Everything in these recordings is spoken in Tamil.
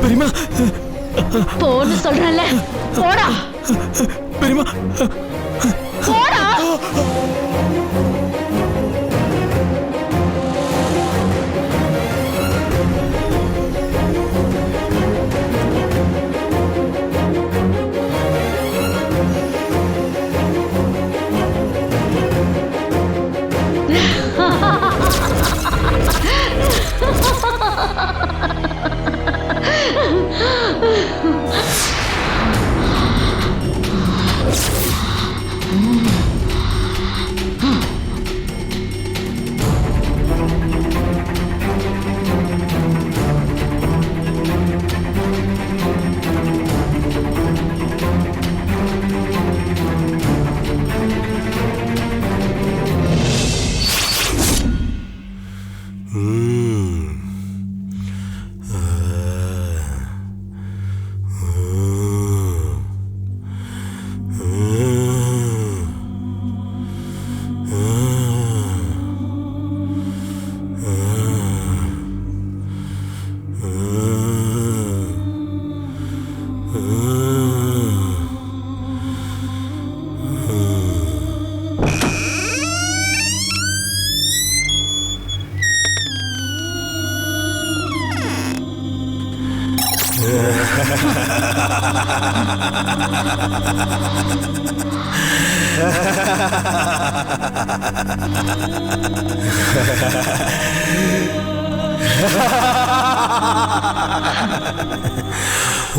பெரியமா போன்னு சொல்றேன்ல, போடா பெரியமா போடா.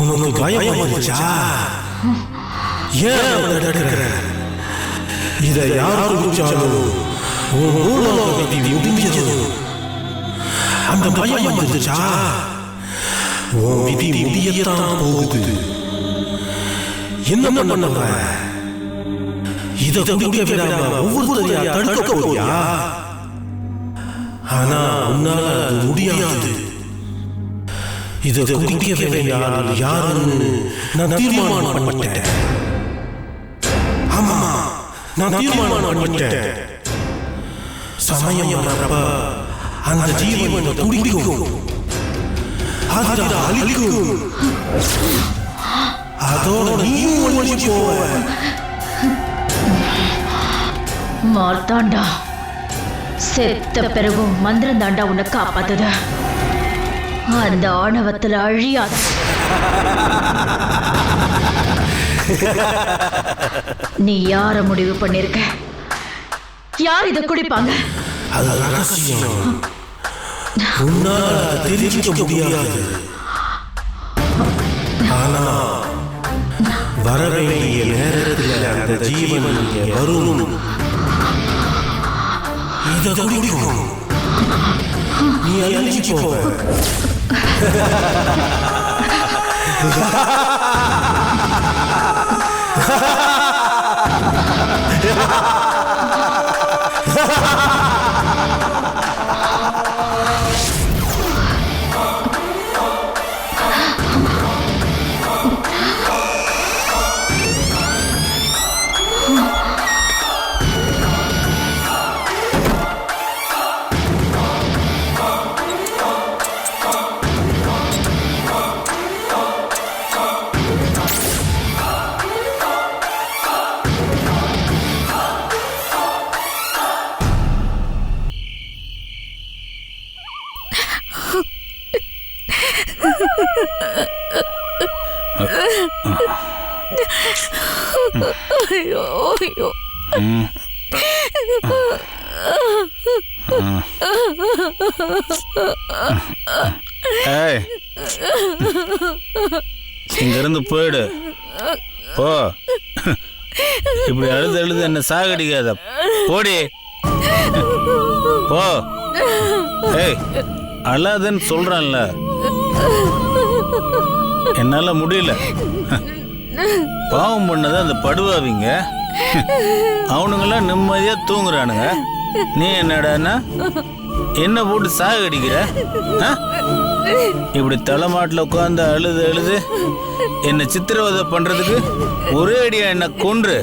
உனக்கு பயம் வந்துச்சா? ஏன் நடக்கிற? இதை யார் குடிச்சாலும் உன் மூலோகத்தை முடிஞ்சது. அந்த பயம் வந்துச்சா? உன் விதி முடியத்தான் போகுது. என்ன பண்ண? இதை குடிக்க விடாம ஒவ்வொருத்தரையா தடுக்க போறியா? ஆனா உன்னால அது முடியாது. இதை குடிக்க வேண்டிய யாருன்னு நான் தீர்மானம் பண்ணிட்டேன். ஆமா, நான் தீர்மானம் பண்ணிட்டேன். சமயம் வர்றப்ப அந்த ஜீவனை குடிக்கும், அதை அழிக்கும். அதோட நீயும் ஒழிஞ்சு போவ. மார்த்தாண்டா, செத்த பிறகும் மந்திரம் தாண்டா உன்னை காப்பாத்துது. அந்த ஆணவத்துல அழியாத. நீ யார முடிவு பண்ணிருக்க? யார் இதை குடிப்பாங்க? அது ரகசியம். உன்னால தெரிஞ்சுக்க முடியாது. ஆனா வர வேண்டிய நேரத்தில் அந்த ஜீவன் வரும். இதை குடிக்கும், நீ அழிஞ்சு போவ. ஐயோ ஐயோ. இங்கிருந்து போயிடு போ. இப்படி அழுது அழுது என்ன சாகடிக்காத, போடி போ. ஏய், அழாதன்னு சொல்றான்ல, என்னால முடியல. பாவம் பண்ணது அந்த படுவாவிங்க, அவனுங்கெல்லாம் நிம்மதியா தூங்குறானுங்க. நீ என்னடான்னா என்ன போட்டு சாகடிக்கிற? இப்படி தலைமாட்டில் உட்காந்து அழுது அழுது என்ன சித்திரவதை பண்றதுக்கு ஒரே அடியா என்ன கொன்று.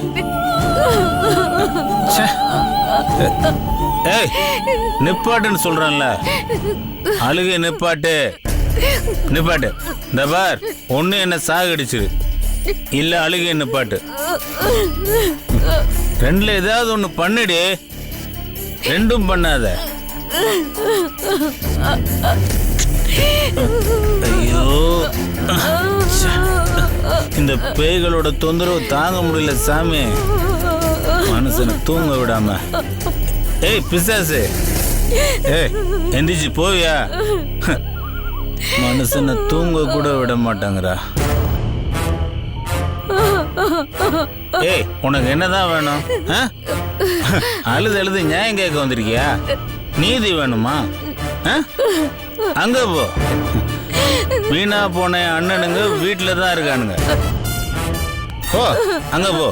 ஏய், நிப்பாட்டுன்னு சொல்றான்ல, அழுகை நிப்பாட்டு. நிப்பாட்டு. இந்த பார், ஒண்ணு என்ன சாகடிச்சிரு, இல்ல அழுகை நிப்பாட்டு. ரெண்டுல ஏதாவது ஒண்ணு பண்ணுடி. ரெண்டும் பண்ணாத. ஐயோ, இந்த பேய்களோட தொந்தரவு தாங்க முடியல சாமி. மனுஷனை தூங்க விடாம. ஏய் பிசாசு, ஏய் எந்திரிச்சு போவியா? மனுஷனை தூங்க கூட விட மாட்டாங்கடா. ஏய் உனக்கு என்னதான் வேணும்? அழுது அழுது நியாயம் கேட்க வந்திருக்கியா? நீதி வேணுமா? அங்க போ. வீணா போன அண்ணனுங்க வீட்டுல தான் இருக்கானுங்க. போ அங்க போ.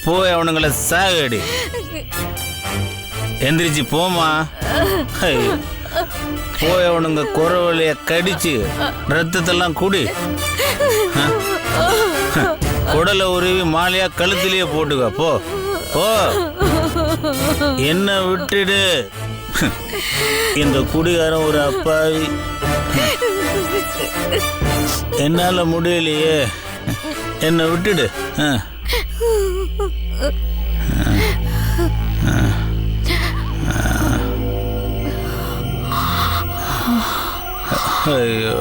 போய் அவனுங்களை சாகடி. எந்திரிச்சு போமா. போய் அவனுங்க குறவழிய கடிச்சு ரத்தத்தெல்லாம் குடி. குடலை உருவி மாலையா கழுத்திலேயே போட்டுக்க. போ போ. என்ன விட்டுடு. இந்த குடிகாரன் ஒரு அப்பாவி. என்னால முடியலையே, என்ன விட்டுடு. ஐயோ,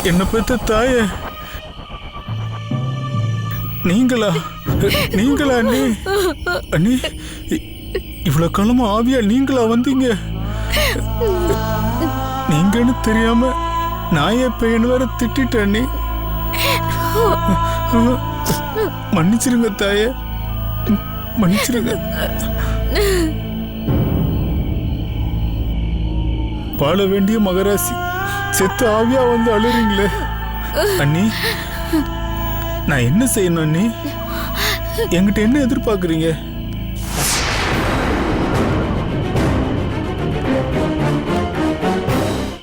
என்ன பெத்த தாயே, நீங்களா அண்ணி? அண்ணி, இவ்வளவு காலமா ஆவியா நீங்களா வந்தீங்க? நீங்கன்னு தெரியாம நாயே பையன் வேற திட்டிட்ட அண்ணி. மன்னிச்சிருங்க தாயே, மன்னிச்சிருங்க. வாழ வேண்டிய மகராசி செத்து ஆவியா வந்து அழுறீங்களே அண்ணி. நான் என்ன செய்யணும் அண்ணி? என்கிட்ட என்ன எதிர்பார்க்குறீங்க?